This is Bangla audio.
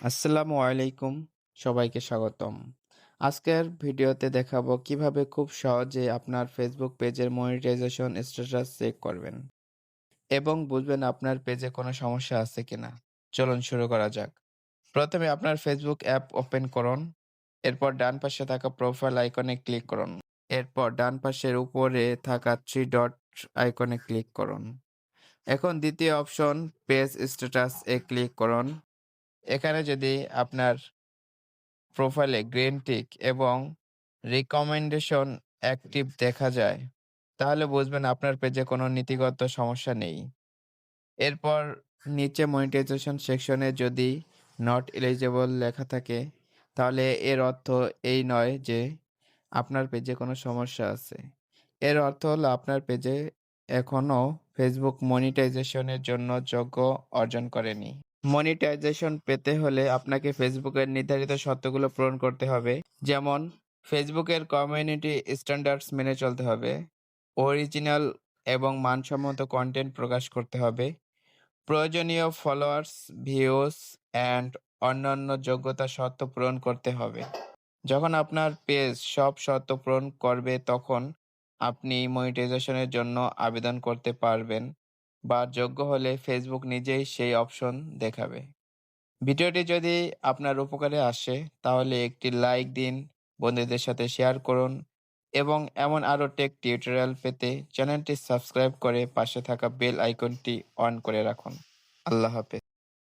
আসসালামু আলাইকুম, সবাইকে স্বাগতম। আজকের ভিডিওতে দেখাবো কিভাবে খুব সহজে আপনার ফেসবুক পেজের মনিটাইজেশন স্ট্যাটাস চেক করবেন এবং বুঝবেন আপনার পেজে কোনো সমস্যা আছে কিনা। চলুন শুরু করা যাক। প্রথমে আপনার ফেসবুক অ্যাপ ওপেন করুন। এরপর ডান পাশে থাকা প্রোফাইল আইকনে ক্লিক করুন। এরপর ডান পাশের উপরে থাকা 3 ডট আইকনে ক্লিক করুন। এখন দ্বিতীয় অপশন পেজ স্ট্যাটাস এ ক্লিক করুন। এখানে যদি আপনার প্রোফাইলে গ্রিন টিক এবং রিকমেন্ডেশন অ্যাক্টিভ দেখা যায়, তাহলে বুঝবেন আপনার পেজে কোনো নীতিগত সমস্যা নেই। এরপর নিচে মনিটাইজেশন সেকশনে যদি নট এলিজিবল লেখা থাকে, তাহলে এর অর্থ এই নয় যে আপনার পেজে কোনো সমস্যা আছে। এর অর্থ হলো আপনার পেজে এখনও ফেসবুক মনিটাইজেশনের জন্য যোগ্য অর্জন করেনি। মনিটাইজেশন পেতে হলে আপনাকে ফেসবুকের নির্ধারিত শর্তগুলো পূরণ করতে হবে। যেমন ফেসবুকের কমিউনিটি স্ট্যান্ডার্ডস মেনে চলতে হবে, অরিজিনাল এবং মানসম্মত কন্টেন্ট প্রকাশ করতে হবে, প্রয়োজনীয় ফলোয়ার্স, ভিউজ অ্যান্ড অন্যান্য যোগ্যতা শর্ত পূরণ করতে হবে। যখন আপনার পেজ সব শর্ত পূরণ করবে তখন আপনি মনিটাইজেশনের জন্য আবেদন করতে পারবেন বা যোগ্য হলে ফেসবুক নিজেই সেই অপশন দেখাবে। ভিডিওটি যদি আপনার উপকারে আসে তাহলে একটি লাইক দিন, বন্ধুদের সাথে শেয়ার করুন এবং এমন আরও টেক টিউটোরিয়াল পেতে চ্যানেলটি সাবস্ক্রাইব করে পাশে থাকা বেল আইকনটি অন করে রাখুন। আল্লাহ হাফেজ।